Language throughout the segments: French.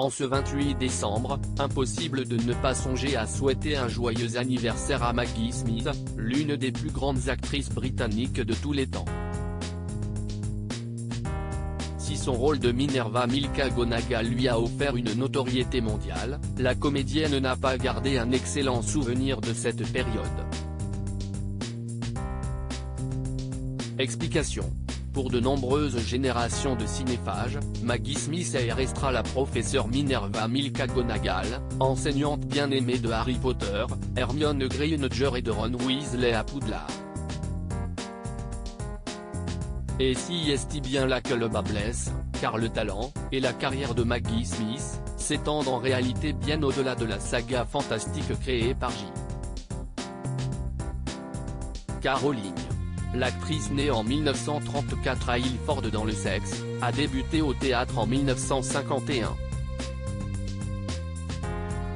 En ce 28 décembre, impossible de ne pas songer à souhaiter un joyeux anniversaire à Maggie Smith, l'une des plus grandes actrices britanniques de tous les temps. Si son rôle de Minerva McGonagall lui a offert une notoriété mondiale, la comédienne n'a pas gardé un excellent souvenir de cette période. Explication. Pour de nombreuses générations de cinéphages, Maggie Smith restera la professeure Minerva McGonagall, enseignante bien aimée de Harry Potter, Hermione Granger et de Ron Weasley à Poudlard. Et si est bien là que le bas blesse, car le talent, et la carrière de Maggie Smith, s'étendent en réalité bien au-delà de la saga fantastique créée par J. K. Rowling. L'actrice née en 1934 à Ilford dans le Sussex, a débuté au théâtre en 1951.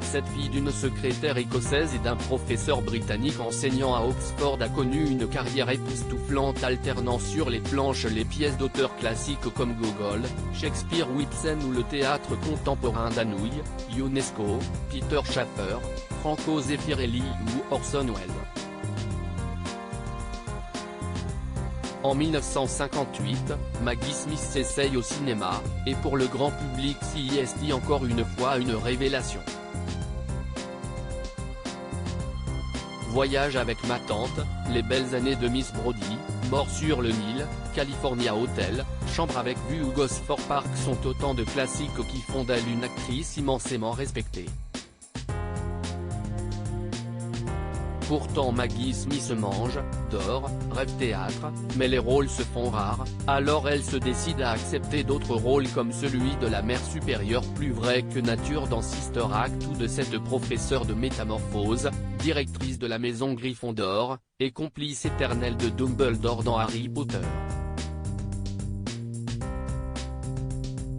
Cette fille d'une secrétaire écossaise et d'un professeur britannique enseignant à Oxford a connu une carrière époustouflante alternant sur les planches les pièces d'auteurs classiques comme Gogol, Shakespeare ou Ibsen ou le théâtre contemporain d'Anouilh, Ionesco, Peter Shaffer, Franco Zeffirelli ou Orson Welles. En 1958, Maggie Smith s'essaye au cinéma, et pour le grand public c'est encore une fois une révélation. Voyage avec ma tante, Les belles années de Miss Brodie, Mort sur le Nil, California Hotel, Chambre avec vue ou Gosford Park sont autant de classiques qui font d'elle une actrice immensément respectée. Pourtant Maggie Smith mange, dort, rêve théâtre, mais les rôles se font rares, alors elle se décide à accepter d'autres rôles comme celui de la mère supérieure plus vraie que nature dans Sister Act ou de cette professeure de métamorphose, directrice de la maison Gryffondor, et complice éternelle de Dumbledore dans Harry Potter.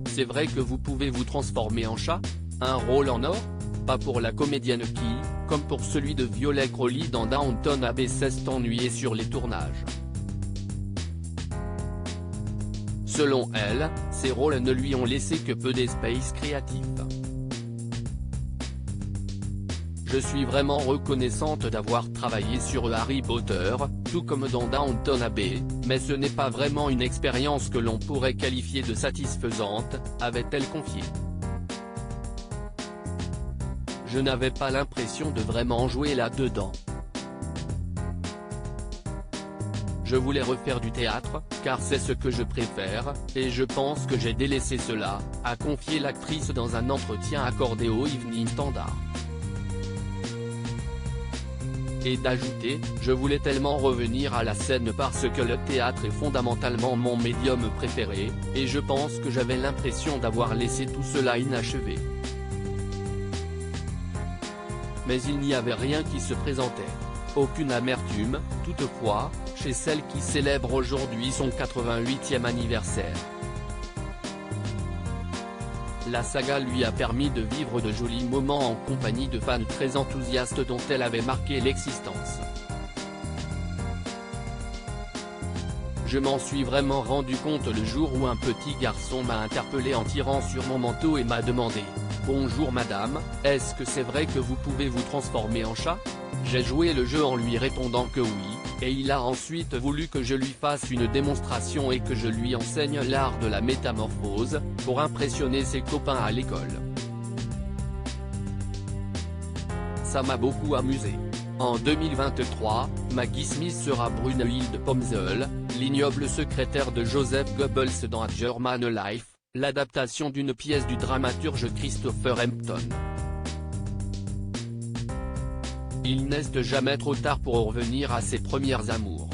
C'est vrai que vous pouvez vous transformer en chat? Un rôle en or? Pas pour la comédienne qui, comme pour celui de Violet Crowley dans Downton Abbey, s'est ennuyée sur les tournages. Selon elle, ces rôles ne lui ont laissé que peu d'espace créatif. Je suis vraiment reconnaissante d'avoir travaillé sur Harry Potter, tout comme dans Downton Abbey, mais ce n'est pas vraiment une expérience que l'on pourrait qualifier de satisfaisante, avait-elle confié. Je n'avais pas l'impression de vraiment jouer là-dedans. Je voulais refaire du théâtre, car c'est ce que je préfère, et je pense que j'ai délaissé cela, a confié l'actrice dans un entretien accordé au Evening Standard. Et d'ajouter, je voulais tellement revenir à la scène parce que le théâtre est fondamentalement mon médium préféré, et je pense que j'avais l'impression d'avoir laissé tout cela inachevé. Mais il n'y avait rien qui se présentait. Aucune amertume, toutefois, chez celle qui célèbre aujourd'hui son 88e anniversaire. La saga lui a permis de vivre de jolis moments en compagnie de fans très enthousiastes dont elle avait marqué l'existence. Je m'en suis vraiment rendu compte le jour où un petit garçon m'a interpellé en tirant sur mon manteau et m'a demandé « Bonjour madame, est-ce que c'est vrai que vous pouvez vous transformer en chat ?» J'ai joué le jeu en lui répondant que oui, et il a ensuite voulu que je lui fasse une démonstration et que je lui enseigne l'art de la métamorphose, pour impressionner ses copains à l'école. Ça m'a beaucoup amusé. En 2023, Maggie Smith sera Brunhilde Pomzel, l'ignoble secrétaire de Joseph Goebbels dans A German Life, l'adaptation d'une pièce du dramaturge Christopher Hampton. Il n'est jamais trop tard pour revenir à ses premières amours.